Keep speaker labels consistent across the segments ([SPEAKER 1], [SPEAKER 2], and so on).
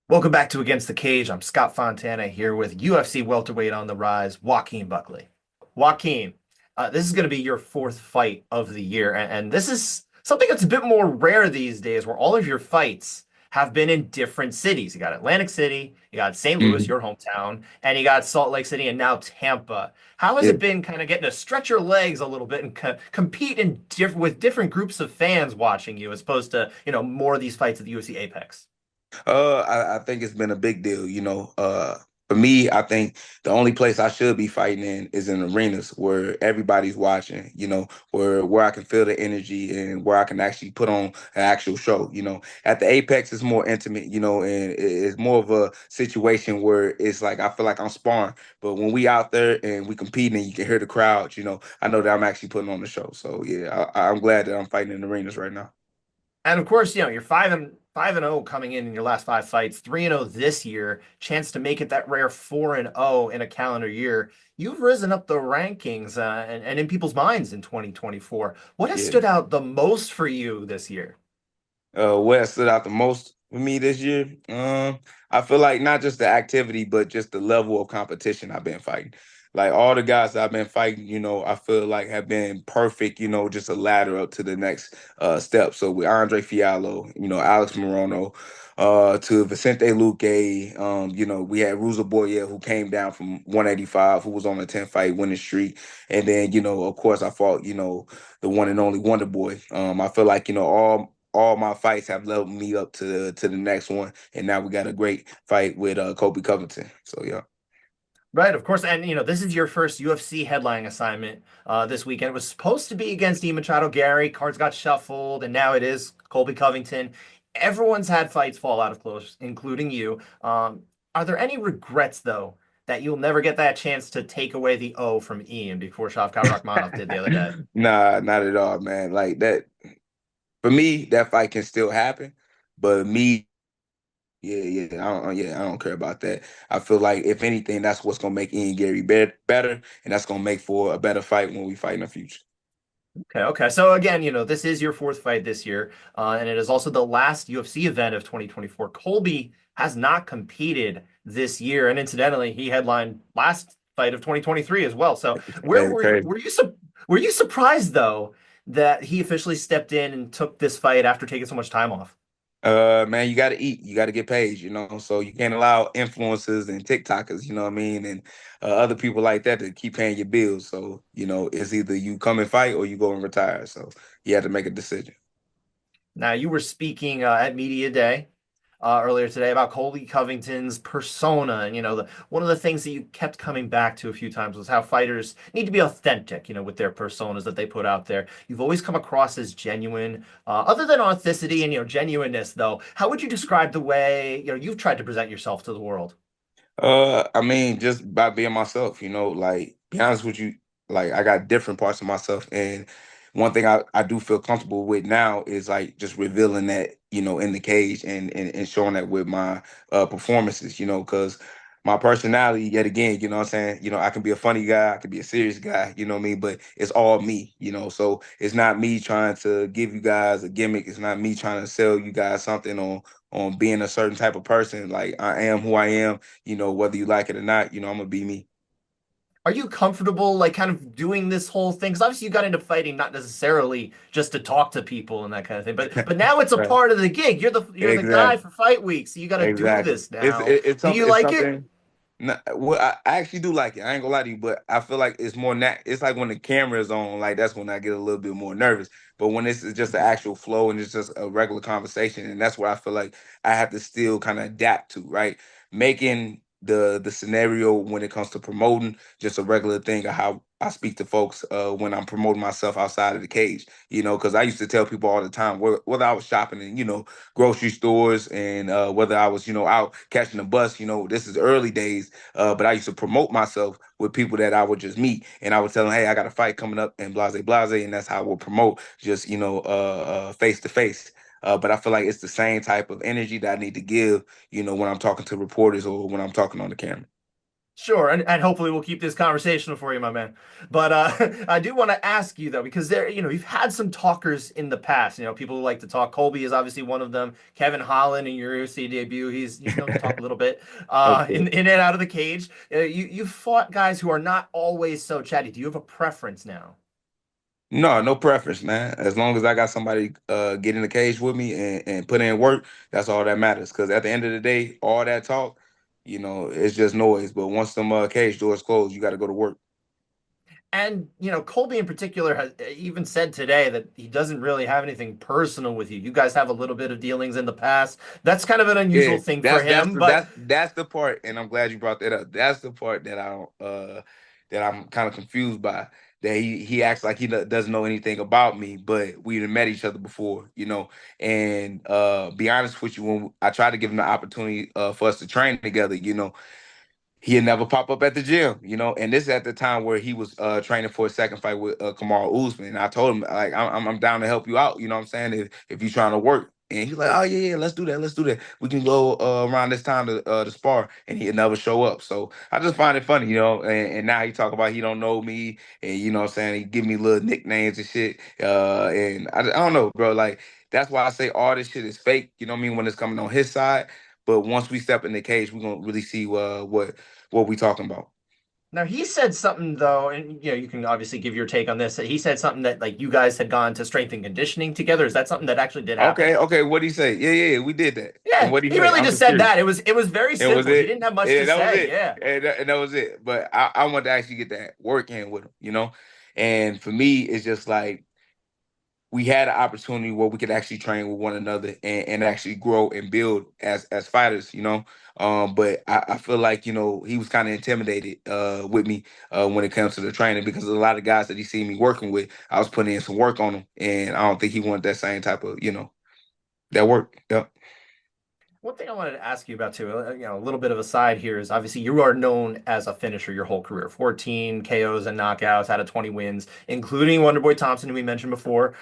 [SPEAKER 1] Welcome back to Against the Cage. I'm Scott Fontana here with UFC welterweight on the rise, Joaquin Buckley. Joaquin, this is going to be your fourth fight of the year, and this is something that's a bit more rare these days, where all of your fights have been in different cities. You got Atlantic City, you got St. Louis,
[SPEAKER 2] Mhm.
[SPEAKER 1] your hometown, and you got Salt Lake City, and now Tampa. How has
[SPEAKER 2] Yeah.
[SPEAKER 1] it been kind of getting to stretch your legs a little bit and compete with different groups of fans watching you, as opposed to more of these fights at the UFC Apex?
[SPEAKER 2] I think it's been a big deal. For me, I think the only place I should be fighting in is in arenas where everybody's watching, where I can feel the energy and where I can actually put on an actual show. At the Apex, it's more intimate, and it's more of a situation where it's like I feel like I'm sparring. But when we out there and we compete and you can hear the crowd, I know that I'm actually putting on the show. So yeah, I'm glad that I'm fighting in arenas right now.
[SPEAKER 1] And of course, you're five and 0 coming in your last five fights, 3-0 this year, chance to make it that rare 4-0 in a calendar year. You've risen up the rankings and in people's minds in 2024. What has
[SPEAKER 2] Yeah.
[SPEAKER 1] stood out the most for you this year?
[SPEAKER 2] What stood out the most for me this year? I feel like not just the activity, but just the level of competition I've been fighting. Like all the guys that I've been fighting, I feel like have been perfect, just a ladder up to the next step. So with Andre Fiallo, Alex Morono, to Vicente Luque, we had Ruza Boya who came down from 185, who was on a 10 fight winning streak. And then, of course I fought, the one and only Wonder Boy. I feel like, all my fights have leveled me up to the next one, and now we got a great fight with Colby Covington. So yeah,
[SPEAKER 1] Right, of course. And this is your first UFC headlining assignment this weekend. It was supposed to be against Machado Gary. Cards got shuffled, and now it is Colby Covington. Everyone's had fights fall out of close, including you. Are there any regrets, though, that you'll never get that chance to take away the O from Ian before Shavkat Rakhmonov did the other day?
[SPEAKER 2] nah, not at all, man. Like that for me, that fight can still happen, but me. Yeah, I don't care about that. I feel like if anything, that's what's gonna make Ian Gary better, and that's gonna make for a better fight when we fight in the future.
[SPEAKER 1] Okay. So again, this is your fourth fight this year, and it is also the last UFC event of 2024. Colby has not competed this year, and incidentally, he headlined last fight of 2023 as well. So where
[SPEAKER 2] Hey, crazy.
[SPEAKER 1] were you surprised though that he officially stepped in and took this fight after taking so much time off?
[SPEAKER 2] Man, you got to eat. You got to get paid, so you can't allow influencers and TikTokers, you know what I mean, and other people like that to keep paying your bills. So, it's either you come and fight or you go and retire. So you have to make a decision.
[SPEAKER 1] Now, you were speaking at Media Day earlier today about Colby Covington's persona. And, one of the things that you kept coming back to a few times was how fighters need to be authentic, with their personas that they put out there. You've always come across as genuine. Other than authenticity and, genuineness, though, how would you describe the way, you've tried to present yourself to the world?
[SPEAKER 2] I mean, just by being myself, like be honest with you, like I got different parts of myself. And one thing I do feel comfortable with now is like just revealing that, in the cage and showing that with my performances, because my personality, yet again, what I'm saying, I can be a funny guy, I can be a serious guy, you know what I mean? But it's all me, so it's not me trying to give you guys a gimmick, it's not me trying to sell you guys something on being a certain type of person. Like I am who I am, whether you like it or not, I'm gonna be me.
[SPEAKER 1] Are you comfortable, like, kind of doing this whole thing? Because obviously you got into fighting not necessarily just to talk to people and that kind of thing, but now it's a
[SPEAKER 2] Right.
[SPEAKER 1] part of the gig. You're the guy
[SPEAKER 2] Exactly.
[SPEAKER 1] for fight week, so you got to do
[SPEAKER 2] Exactly.
[SPEAKER 1] this now. Do you
[SPEAKER 2] It's
[SPEAKER 1] like it?
[SPEAKER 2] something. Well, I actually do like it. I ain't gonna lie to you, but I feel like it's more it's like when the camera is on, like that's when I get a little bit more nervous. But when this is just an actual flow and it's just a regular conversation, and that's where I feel like I have to still kind of adapt to, right? Making the scenario when it comes to promoting just a regular thing of how I speak to folks when I'm promoting myself outside of the cage, because I used to tell people all the time, whether I was shopping in, grocery stores and whether I was, out catching a bus, this is early days, but I used to promote myself with people that I would just meet, and I would tell them, "Hey, I got a fight coming up," and blase blase, and that's how I would promote, just face to face. But I feel like it's the same type of energy that I need to give, when I'm talking to reporters or when I'm talking on the camera.
[SPEAKER 1] Sure, and hopefully we'll keep this conversational for you, my man. But I do want to ask you though, because you've had some talkers in the past. People who like to talk. Colby is obviously one of them. Kevin Holland in your UFC debut, he's known to talk a little bit
[SPEAKER 2] Okay.
[SPEAKER 1] in and out of the cage. You fought guys who are not always so chatty. Do you have a preference now?
[SPEAKER 2] No, no preference, man. As long as I got somebody get in the cage with me and put in work, that's all that matters. Because at the end of the day, all that talk, it's just noise. But once them cage doors close, you got to go to work.
[SPEAKER 1] And Colby in particular has even said today that he doesn't really have anything personal with you. You guys have a little bit of dealings in the past. That's kind of an unusual
[SPEAKER 2] Yeah,
[SPEAKER 1] thing for
[SPEAKER 2] that's
[SPEAKER 1] him,
[SPEAKER 2] the
[SPEAKER 1] but
[SPEAKER 2] that's the part, and I'm glad you brought that up. That's the part that I don't that I'm kind of confused by. That he acts like he doesn't know anything about me, but we had met each other before. And be honest with you, when I tried to give him the opportunity for us to train together, he'd never pop up at the gym. And this is at the time where he was training for a second fight with Kamaru Usman. And I told him, like, I'm down to help you out, you know what I'm saying, if you're trying to work. And he's like, oh yeah, yeah, let's do that, let's do that. We can go around this time to spar, and he'd never show up. So I just find it funny. And now he talk about he don't know me, and you know what I'm saying, he give me little nicknames and shit. And I don't know, bro. Like, that's why I say all this shit is fake. You know what I mean? When it's coming on his side. But once we step in the cage, we're gonna really see what we talking about.
[SPEAKER 1] now he said something though, and you can obviously give your take on this. He said something that like you guys had gone to strength and conditioning together. Is that something that actually did happen?
[SPEAKER 2] Okay, okay. What'd he say? Yeah, yeah, yeah, we did that. And
[SPEAKER 1] Yeah,
[SPEAKER 2] what'd he
[SPEAKER 1] he
[SPEAKER 2] say?
[SPEAKER 1] really
[SPEAKER 2] I'm
[SPEAKER 1] just
[SPEAKER 2] just
[SPEAKER 1] said
[SPEAKER 2] curious.
[SPEAKER 1] that. It was very
[SPEAKER 2] And was
[SPEAKER 1] simple. He
[SPEAKER 2] it?
[SPEAKER 1] didn't have much
[SPEAKER 2] Yeah,
[SPEAKER 1] to
[SPEAKER 2] that was
[SPEAKER 1] say.
[SPEAKER 2] it.
[SPEAKER 1] Yeah.
[SPEAKER 2] And that was it. But I want to actually get that work in with him. And for me, it's just like we had an opportunity where we could actually train with one another and actually grow and build as fighters. But I feel like, he was kind of intimidated with me when it comes to the training because a lot of guys that he seen me working with, I was putting in some work on them. And I don't think he wanted that same type of, that work. Yeah.
[SPEAKER 1] One thing I wanted to ask you about too, a little bit of a side here is obviously you are known as a finisher your whole career. 14 KOs and knockouts out of 20 wins, including Wonderboy Thompson, who we mentioned before,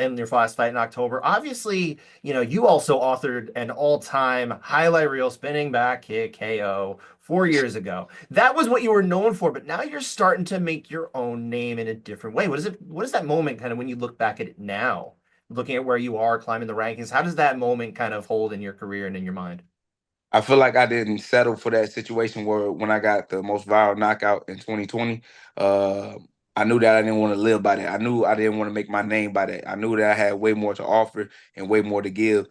[SPEAKER 1] in your last fight in October. Obviously, you also authored an all-time highlight reel spinning back kick KO 4 years ago. That was what you were known for, but now you're starting to make your own name in a different way. What is that moment kind of when you look back at it now? Looking at where you are climbing the rankings, how does that moment kind of hold in your career and in your mind?
[SPEAKER 2] I feel like I didn't settle for that situation where when I got the most viral knockout in 2020, uh, I knew that I didn't want to live by that. I knew I didn't want to make my name by that. I knew that I had way more to offer and way more to give.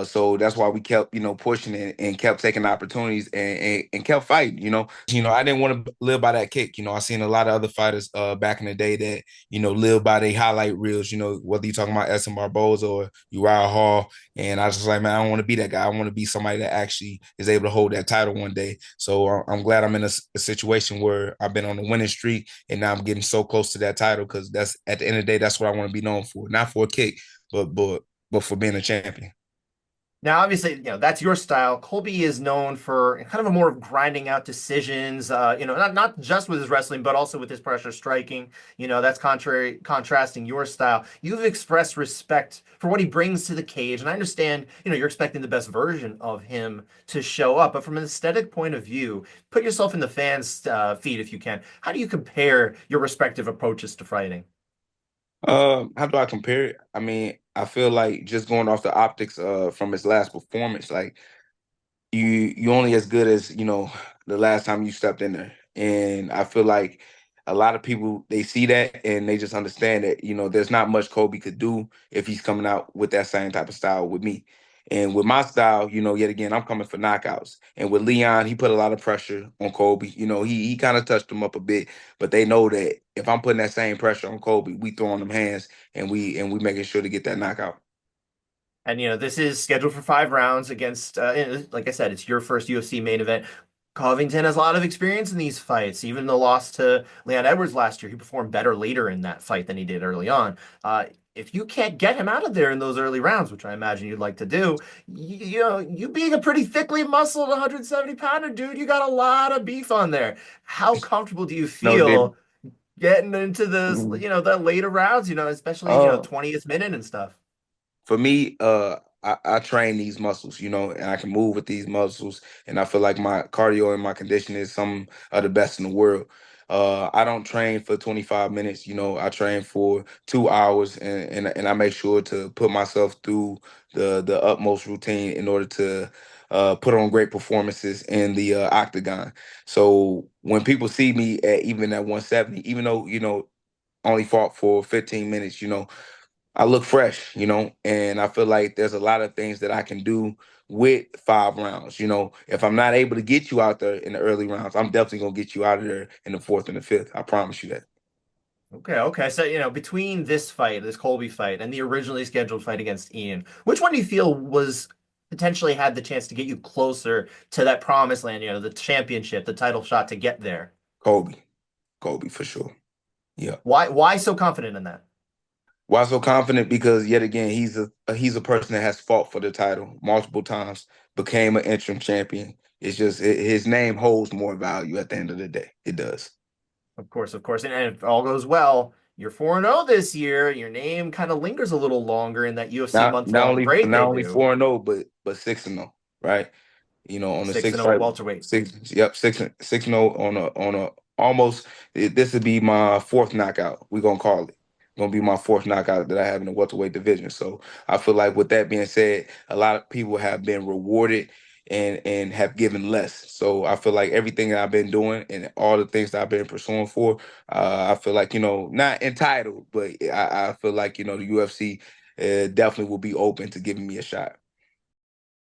[SPEAKER 2] So that's why we kept, pushing it and kept taking opportunities and kept fighting. I didn't want to live by that kick. I seen a lot of other fighters back in the day that, live by their highlight reels, whether you're talking about Essen Barboza or Uriah Hall. And I was just like, man, I don't want to be that guy. I want to be somebody that actually is able to hold that title one day. So I'm glad I'm in a situation where I've been on a winning streak and now I'm getting so close to that title because that's at the end of the day, that's what I want to be known for. Not for a kick, but for being a champion.
[SPEAKER 1] Now, obviously, that's your style. Colby is known for kind of a more grinding out decisions, not just with his wrestling, but also with his pressure striking. That's contrasting your style. You've expressed respect for what he brings to the cage, and I understand, you're expecting the best version of him to show up. But from an aesthetic point of view, put yourself in the fans' feet if you can. How do you compare your respective approaches to fighting?
[SPEAKER 2] How do I compare it? I mean, I feel like just going off the optics from his last performance, like you only as good as the last time you stepped in there. And I feel like a lot of people, they see that and they just understand that there's not much Kobe could do if he's coming out with that same type of style with me. And with my style, yet again, I'm coming for knockouts. And with Leon, he put a lot of pressure on Kobe. He kind of touched him up a bit, but they know that if I'm putting that same pressure on Kobe, we throwing them hands and we making sure to get that knockout.
[SPEAKER 1] And this is scheduled for 5 rounds against, like I said, it's your first UFC main event. Covington has a lot of experience in these fights. Even the loss to Leon Edwards last year, he performed better later in that fight than he did early on. If you can't get him out of there in those early rounds, which I imagine you'd like to do, you being a pretty thickly muscled 170-pounder, dude, you got a lot of beef on there. How comfortable do you
[SPEAKER 2] No, did
[SPEAKER 1] feel getting into this, the later rounds, especially,
[SPEAKER 2] uh
[SPEAKER 1] 20th minute and stuff?
[SPEAKER 2] for me, I train these muscles, and I can move with these muscles, and I feel like my cardio and my conditioning is some of the best in the world. I don't train for 25 minutes, I train for 2 hours, and I make sure to put myself through the utmost routine in order to put on great performances in the octagon. So when people see me at even at 170, even though only fought for 15 minutes, I look fresh, and I feel like there's a lot of things that I can do with 5 rounds. If I'm not able to get you out there in the early rounds, I'm definitely gonna get you out of there in the fourth and the fifth. I promise you that.
[SPEAKER 1] Okay, okay. So, between this fight, this Colby fight, and the originally scheduled fight against Ian, which one do you feel was potentially had the chance to get you closer to that promised land, the championship, the title shot to get there?
[SPEAKER 2] Kobe, Kobe for sure. Yeah.
[SPEAKER 1] Why so confident in that?
[SPEAKER 2] Why so confident? Because yet again, he's a person that has fought for the title multiple times, became an interim champion. It's just his name holds more value at the end of the day. It does.
[SPEAKER 1] Of course, of course. And if all goes well, you're 4-0 this year. Your name kind of lingers a little longer in that UFC
[SPEAKER 2] Not not
[SPEAKER 1] month-long
[SPEAKER 2] only
[SPEAKER 1] break
[SPEAKER 2] not
[SPEAKER 1] they
[SPEAKER 2] only
[SPEAKER 1] do.
[SPEAKER 2] 4-0, but 6-0, right? On the
[SPEAKER 1] 6-0
[SPEAKER 2] six
[SPEAKER 1] at
[SPEAKER 2] fight,
[SPEAKER 1] welterweight.
[SPEAKER 2] six, yep, 6-0 on a almost. This would be my fourth knockout. We're gonna call it. Gonna be my fourth knockout that I have in the welterweight division. So I feel like with that being said, a lot of people have been rewarded and have given less. So I feel like everything that I've been doing and all the things that I've been pursuing for, I feel like not entitled, but I feel like the UFC definitely will be open to giving me a shot.